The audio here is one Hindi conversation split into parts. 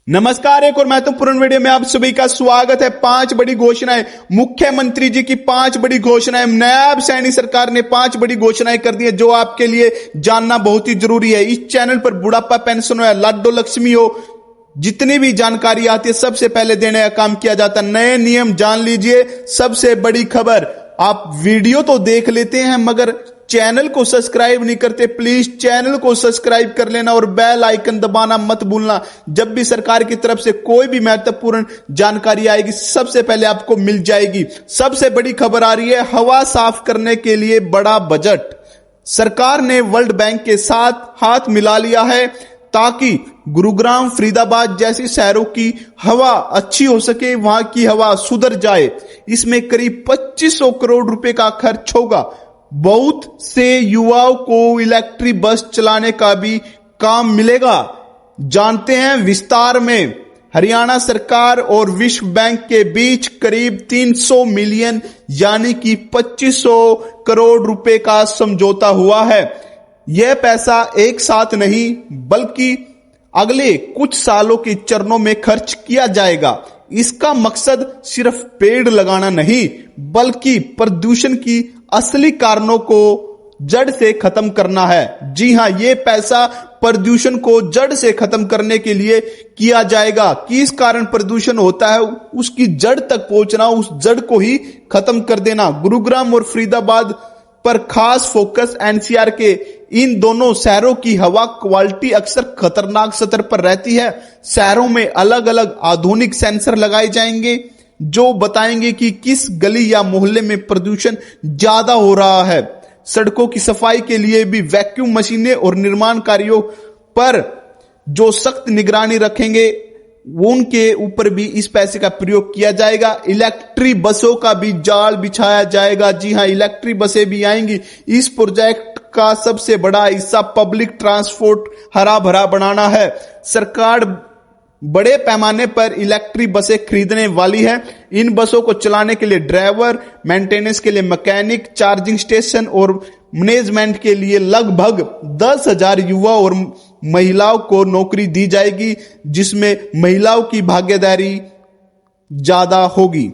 नमस्कार, एक और महत्वपूर्ण वीडियो में आप सभी का स्वागत है। 5 बड़ी घोषणाएं, मुख्यमंत्री जी की 5 बड़ी घोषणाएं, नायब सैनी सरकार ने 5 बड़ी घोषणाएं कर दी है जो आपके लिए जानना बहुत ही जरूरी है। इस चैनल पर बुढ़ापा पेंशन हो या लाडो लक्ष्मी हो, जितनी भी जानकारी आती है सबसे पहले देने का काम किया जाता है। नए नियम जान लीजिए, सबसे बड़ी खबर। आप वीडियो तो देख लेते हैं मगर चैनल को सब्सक्राइब नहीं करते। प्लीज चैनल को सब्सक्राइब कर लेना और बेल आइकन दबाना मत भूलना। जब भी सरकार की तरफ से कोई भी महत्वपूर्ण जानकारी आएगी सबसे पहले आपको मिल जाएगी। सबसे बड़ी खबर आ रही है, हवा साफ करने के लिए बड़ा बजट। सरकार ने वर्ल्ड बैंक के साथ हाथ मिला लिया है ताकि गुरुग्राम, फरीदाबाद जैसी शहरों की हवा अच्छी हो सके, वहां की हवा सुधर जाए। इसमें करीब 2500 करोड़ रुपए का खर्च होगा। बहुत से युवाओं को इलेक्ट्रिक बस चलाने का भी काम मिलेगा। जानते हैं विस्तार में। हरियाणा सरकार और विश्व बैंक के बीच करीब 300 मिलियन यानी कि 2500 करोड़ रुपए का समझौता हुआ है। यह पैसा एक साथ नहीं बल्कि अगले कुछ सालों के चरणों में खर्च किया जाएगा। इसका मकसद सिर्फ पेड़ लगाना नहीं बल्कि प्रदूषण की असली कारणों को जड़ से खत्म करना है। जी हां, ये पैसा प्रदूषण को जड़ से खत्म करने के लिए किया जाएगा। किस कारण प्रदूषण होता है उसकी जड़ तक पहुंचना, उस जड़ को ही खत्म कर देना। गुरुग्राम और फरीदाबाद पर खास फोकस। एनसीआर के इन दोनों शहरों की हवा क्वालिटी अक्सर खतरनाक स्तर पर रहती है। शहरों में अलग अलग आधुनिक सेंसर लगाए जाएंगे जो बताएंगे कि किस गली या मोहल्ले में प्रदूषण ज्यादा हो रहा है। सड़कों की सफाई के लिए भी वैक्यूम मशीनें और निर्माण कार्यों पर जो सख्त निगरानी रखेंगे उनके ऊपर भी इस पैसे का प्रयोग किया जाएगा। इलेक्ट्रिक बसों का भी जाल बिछाया जाएगा। जी हां, इलेक्ट्रिक बसें भी आएंगी। इस प्रोजेक्ट का सबसे बड़ा हिस्सा पब्लिक ट्रांसपोर्ट हरा भरा बनाना है। सरकार बड़े पैमाने पर इलेक्ट्रिक बसें खरीदने वाली है। इन बसों को चलाने के लिए ड्राइवर, मेंटेनेंस के लिए मैकेनिक, चार्जिंग स्टेशन और मैनेजमेंट के लिए लगभग 10,000 युवा और महिलाओं को नौकरी दी जाएगी, जिसमें महिलाओं की भागीदारी ज्यादा होगी।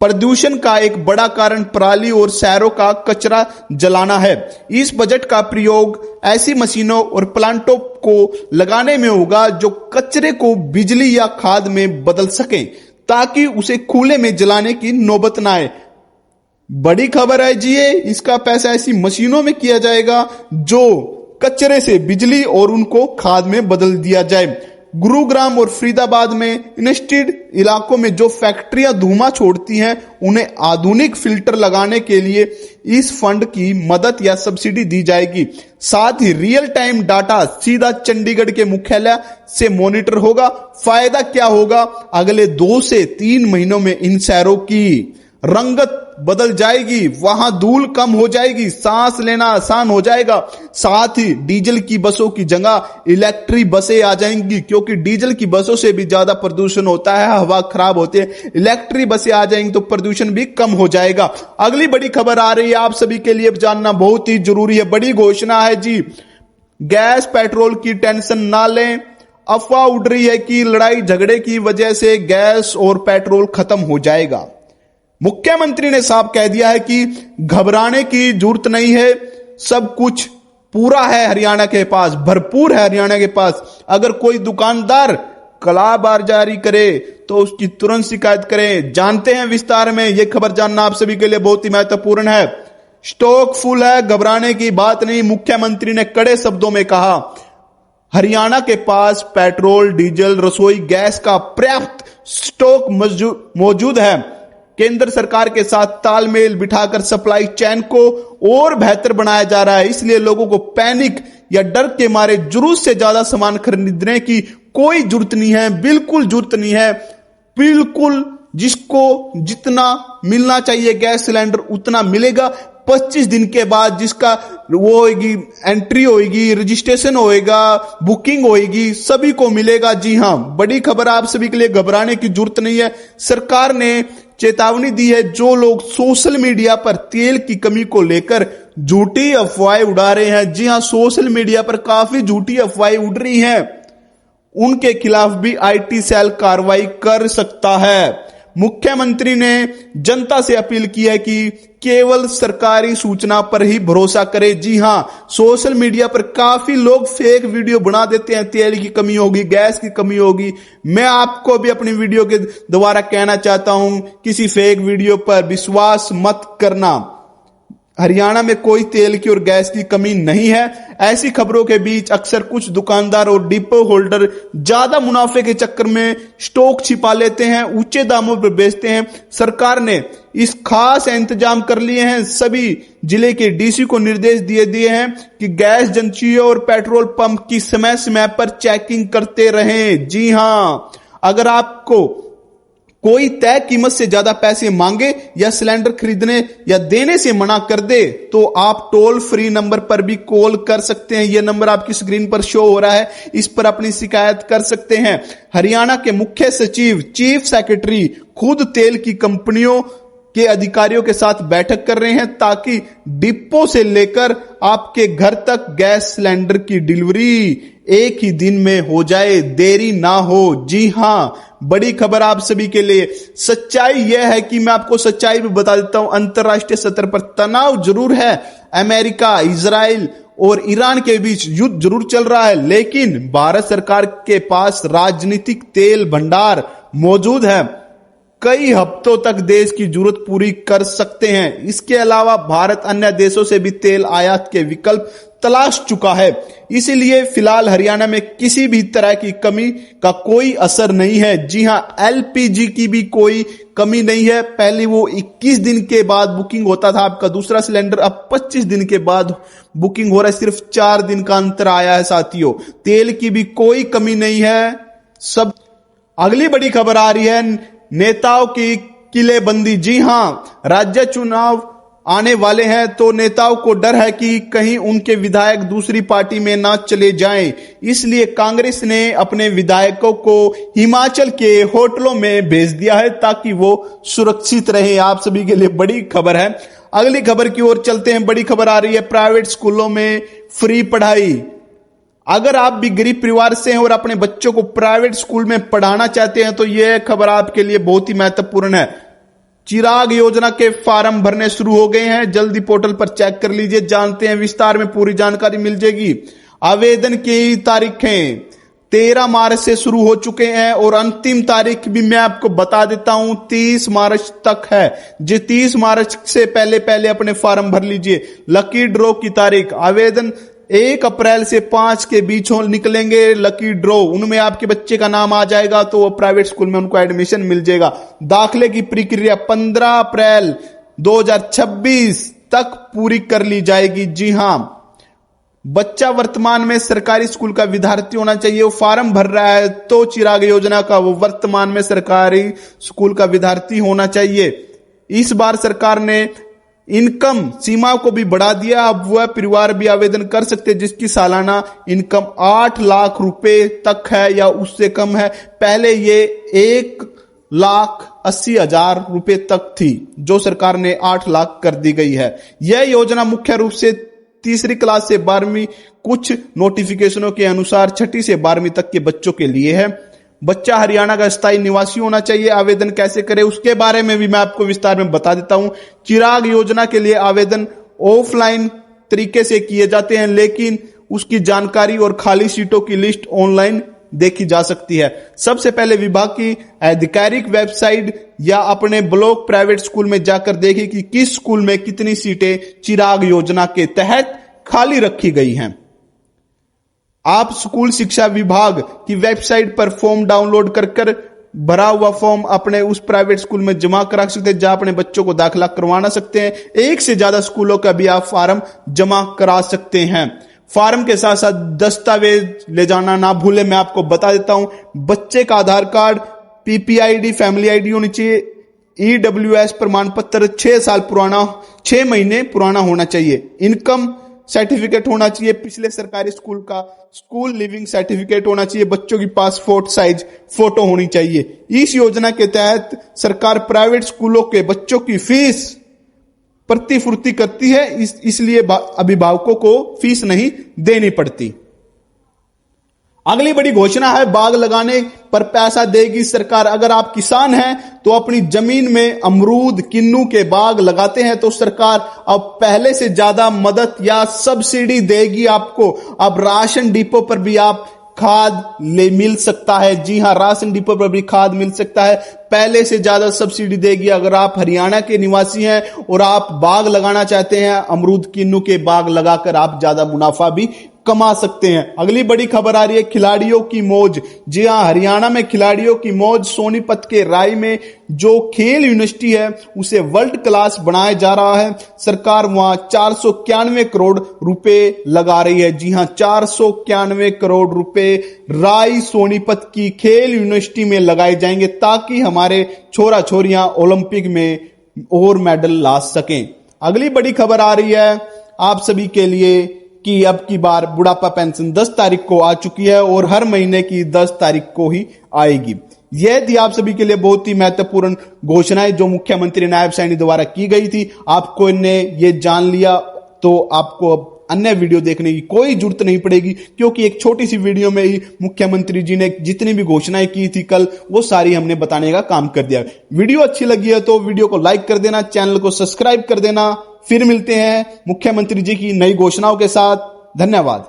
प्रदूषण का एक बड़ा कारण पराली और शहरों का कचरा जलाना है। इस बजट का प्रयोग ऐसी मशीनों और प्लांटों को लगाने में होगा जो कचरे को बिजली या खाद में बदल सकें ताकि उसे खुले में जलाने की नौबत ना आए। बड़ी खबर है जी, इसका पैसा ऐसी मशीनों में किया जाएगा जो कचरे से बिजली और उनको खाद में बदल दिया जाए। गुरुग्राम और फरीदाबाद में इंडस्ट्रियल इलाकों में जो फैक्ट्रियां धुआं छोड़ती हैं उन्हें आधुनिक फिल्टर लगाने के लिए इस फंड की मदद या सब्सिडी दी जाएगी। साथ ही रियल टाइम डाटा सीधा चंडीगढ़ के मुख्यालय से मॉनिटर होगा। फायदा क्या होगा? अगले 2 से 3 महीनों में इन शहरों की रंगत बदल जाएगी, वहां धूल कम हो जाएगी, सांस लेना आसान हो जाएगा। साथ ही डीजल की बसों की जगह इलेक्ट्रिक बसें आ जाएंगी क्योंकि डीजल की बसों से भी ज्यादा प्रदूषण होता है, हवा खराब होती है। इलेक्ट्रिक बसें आ जाएंगी तो प्रदूषण भी कम हो जाएगा। अगली बड़ी खबर आ रही है, आप सभी के लिए जानना बहुत ही जरूरी है। बड़ी घोषणा है जी, गैस पेट्रोल की टेंशन ना लें। अफवाह उड़ रही है कि लड़ाई झगड़े की वजह से गैस और पेट्रोल खत्म हो जाएगा। मुख्यमंत्री ने साफ कह दिया है कि घबराने की जरूरत नहीं है, सब कुछ पूरा है हरियाणा के पास, भरपूर है हरियाणा के पास। अगर कोई दुकानदार कालाबाजारी जारी करे तो उसकी तुरंत शिकायत करें। जानते हैं विस्तार में, यह खबर जानना आप सभी के लिए बहुत ही महत्वपूर्ण है। स्टॉक फुल है, घबराने की बात नहीं, मुख्यमंत्री ने कड़े शब्दों में कहा। हरियाणा के पास पेट्रोल, डीजल, रसोई गैस का पर्याप्त स्टॉक मौजूद है। केंद्र सरकार के साथ तालमेल बिठाकर सप्लाई चेन को और बेहतर बनाया जा रहा है। इसलिए लोगों को पैनिक या डर के मारे जरूरत से ज्यादा सामान खरीदने की कोई जरूरत नहीं है, बिल्कुल जरूरत नहीं है। बिल्कुल जिसको जितना मिलना चाहिए गैस सिलेंडर उतना मिलेगा। 25 दिन के बाद जिसका वो होगी, एंट्री होगी, रजिस्ट्रेशन होएगा, बुकिंग होएगी, सभी को मिलेगा। जी हां, बड़ी खबर आप सभी के लिए, घबराने की जरूरत नहीं है। सरकार ने चेतावनी दी है, जो लोग सोशल मीडिया पर तेल की कमी को लेकर झूठी अफवाहें उड़ा रहे हैं। जी हां, सोशल मीडिया पर काफी झूठी अफवाहें उड़ रही हैं, उनके खिलाफ भी आईटी सेल कार्रवाई कर सकता है। मुख्यमंत्री ने जनता से अपील की है कि केवल सरकारी सूचना पर ही भरोसा करे। जी हां, सोशल मीडिया पर काफी लोग फेक वीडियो बना देते हैं, तेल की कमी होगी, गैस की कमी होगी। मैं आपको भी अपनी वीडियो के द्वारा कहना चाहता हूं, किसी फेक वीडियो पर विश्वास मत करना। हरियाणा में कोई तेल की और गैस की कमी नहीं है। ऐसी खबरों के बीच अक्सर कुछ दुकानदार और डिपो होल्डर ज्यादा मुनाफे के चक्कर में स्टॉक छिपा लेते हैं, ऊंचे दामों पर बेचते हैं। सरकार ने इस खास इंतजाम कर लिए हैं। सभी जिले के डीसी को निर्देश दिए हैं कि गैस एजेंसियों और पेट्रोल पंप की समय समय पर चेकिंग करते रहें। जी हां, अगर आपको कोई तय कीमत से ज्यादा पैसे मांगे या सिलेंडर खरीदने या देने से मना कर दे तो आप टोल फ्री नंबर पर भी कॉल कर सकते हैं। यह नंबर आपकी स्क्रीन पर शो हो रहा है, इस पर अपनी शिकायत कर सकते हैं। हरियाणा के मुख्य सचिव, चीफ सेक्रेटरी खुद तेल की कंपनियों के अधिकारियों के साथ बैठक कर रहे हैं ताकि डिपो से लेकर आपके घर तक गैस सिलेंडर की डिलीवरी एक ही दिन में हो जाए, देरी ना हो। जी हां, बड़ी खबर आप सभी के लिए। सच्चाई यह है कि मैं आपको सच्चाई भी बता देता हूं, अंतरराष्ट्रीय स्तर पर तनाव जरूर है। अमेरिका, इजराइल और ईरान के बीच युद्ध जरूर चल रहा है, लेकिन भारत सरकार के पास राजनीतिक तेल भंडार मौजूद है। कई हफ्तों तक देश की जरूरत पूरी कर सकते हैं। इसके अलावा भारत अन्य देशों से भी तेल आयात के विकल्प तलाश चुका है। इसीलिए फिलहाल हरियाणा में किसी भी तरह की कमी का कोई असर नहीं है। जी हां, एलपीजी की भी कोई कमी नहीं है। पहले वो 21 दिन के बाद बुकिंग होता था आपका दूसरा सिलेंडर, अब 25 दिन के बाद बुकिंग हो रहा है। सिर्फ 4 दिन का अंतर आया है साथियों। तेल की भी कोई कमी नहीं है। सब अगली बड़ी खबर आ रही है, नेताओं की किलेबंदी। जी हां, राज्य चुनाव आने वाले हैं तो नेताओं को डर है कि कहीं उनके विधायक दूसरी पार्टी में ना चले जाएं। इसलिए कांग्रेस ने अपने विधायकों को हिमाचल के होटलों में भेज दिया है ताकि वो सुरक्षित रहे। आप सभी के लिए बड़ी खबर है। अगली खबर की ओर चलते हैं। बड़ी खबर आ रही है, प्राइवेट स्कूलों में फ्री पढ़ाई। अगर आप भी गरीब परिवार से हैं और अपने बच्चों को प्राइवेट स्कूल में पढ़ाना चाहते हैं तो यह खबर आपके लिए बहुत ही महत्वपूर्ण है। चिराग योजना के फॉर्म भरने शुरू हो गए हैं, जल्दी पोर्टल पर चेक कर लीजिए, जानते हैं विस्तार में, पूरी जानकारी मिल जाएगी। आवेदन की तारीखें 13 मार्च से शुरू हो चुके हैं और अंतिम तारीख भी मैं आपको बता देता हूं 30 मार्च तक है। जो 30 मार्च से पहले अपने फॉर्म भर लीजिए। लकी ड्रॉ की तारीख, आवेदन 1 अप्रैल से 5 के बीच निकलेंगे लकी ड्रॉ, उनमें आपके बच्चे का नाम आ जाएगा तो वो प्राइवेट स्कूल में उनको एडमिशन मिल जाएगा। दाखिले की प्रक्रिया 15 अप्रैल 2026 तक पूरी कर ली जाएगी। जी हां, बच्चा वर्तमान में सरकारी स्कूल का विद्यार्थी होना चाहिए। वो फॉर्म भर रहा है तो चिराग योजना का वो वर्तमान में सरकारी स्कूल का विद्यार्थी होना चाहिए। इस बार सरकार ने इनकम सीमा को भी बढ़ा दिया। अब वह परिवार भी आवेदन कर सकते हैं जिसकी सालाना इनकम 8 लाख रुपए तक है या उससे कम है। पहले ये 1,80,000 रुपए तक थी, जो सरकार ने 8 लाख कर दी गई है। यह योजना मुख्य रूप से तीसरी क्लास से 12वीं, कुछ नोटिफिकेशनों के अनुसार 6ठी से 12वीं तक के बच्चों के लिए है। बच्चा हरियाणा का स्थायी निवासी होना चाहिए। आवेदन कैसे करें उसके बारे में भी मैं आपको विस्तार में बता देता हूं। चिराग योजना के लिए आवेदन ऑफलाइन तरीके से किए जाते हैं, लेकिन उसकी जानकारी और खाली सीटों की लिस्ट ऑनलाइन देखी जा सकती है। सबसे पहले विभाग की आधिकारिक वेबसाइट या अपने ब्लॉक प्राइवेट स्कूल में जाकर देखें कि किस स्कूल में कितनी सीटें चिराग योजना के तहत खाली रखी गई हैं। आप स्कूल शिक्षा विभाग की वेबसाइट पर फॉर्म डाउनलोड कर भरा हुआ फॉर्म अपने उस प्राइवेट स्कूल में जमा करा सकते हैं जहां अपने बच्चों को दाखिला करवाना सकते हैं। एक से ज्यादा स्कूलों का भी आप फॉर्म जमा करा सकते हैं। फॉर्म के साथ साथ दस्तावेज ले जाना ना भूले। मैं आपको बता देता हूं, बच्चे का आधार कार्ड, पीपीआईडी, फैमिली आईडी होनी चाहिए। ईडब्ल्यूएस प्रमाण पत्र 6 साल पुराना, 6 महीने पुराना होना चाहिए। इनकम सर्टिफिकेट होना चाहिए पिछले सरकारी स्कूल का। स्कूल लिविंग सर्टिफिकेट होना चाहिए। बच्चों की पासपोर्ट साइज फोटो होनी चाहिए। इस योजना के तहत सरकार प्राइवेट स्कूलों के बच्चों की फीस प्रतिपूर्ति करती है, इसलिए अभिभावकों को फीस नहीं देनी पड़ती। अगली बड़ी घोषणा है बाग लगाने पर पैसा देगी सरकार। अगर आप किसान हैं तो अपनी जमीन में अमरूद किन्नू के बाग लगाते हैं तो सरकार अब पहले से ज्यादा मदद या सब्सिडी देगी आपको। अब राशन डिपो पर भी आप खाद मिल सकता है। जी हां, राशन डिपो पर भी खाद मिल सकता है। पहले से ज्यादा सब्सिडी देगी। अगर आप हरियाणा के निवासी हैं और आप बाग लगाना चाहते हैं, अमरूद किन्नू के बाग लगाकर आप ज्यादा मुनाफा भी कमा सकते हैं। अगली बड़ी खबर आ रही है खिलाड़ियों की मौज। जी हां, हरियाणा में खिलाड़ियों की मौज। सोनीपत के राय में जो खेल यूनिवर्सिटी है उसे वर्ल्ड क्लास बनाया जा रहा है। सरकार वहां 491 करोड़ रुपए लगा रही है। जी हां, 491 करोड़ रुपए राय सोनीपत की खेल यूनिवर्सिटी में लगाए जाएंगे ताकि हमारे छोरा छोरियां ओलंपिक में और मेडल ला सकें। अगली बड़ी खबर आ रही है आप सभी के लिए कि अब की बार बुढ़ापा पेंशन 10 तारीख को आ चुकी है और हर महीने की 10 तारीख को ही आएगी। यह थी आप सभी के लिए बहुत ही महत्वपूर्ण घोषणाएं जो मुख्यमंत्री नायब सैनी द्वारा की गई थी। आपको ने ये जान लिया तो आपको अब अन्य वीडियो देखने की कोई जरूरत नहीं पड़ेगी, क्योंकि एक छोटी सी वीडियो में ही मुख्यमंत्री जी ने जितनी भी घोषणाएं की थी कल, वो सारी हमने बताने का काम कर दिया। वीडियो अच्छी लगी है तो वीडियो को लाइक कर देना, चैनल को सब्सक्राइब कर देना। फिर मिलते हैं मुख्यमंत्री जी की नई घोषणाओं के साथ। धन्यवाद।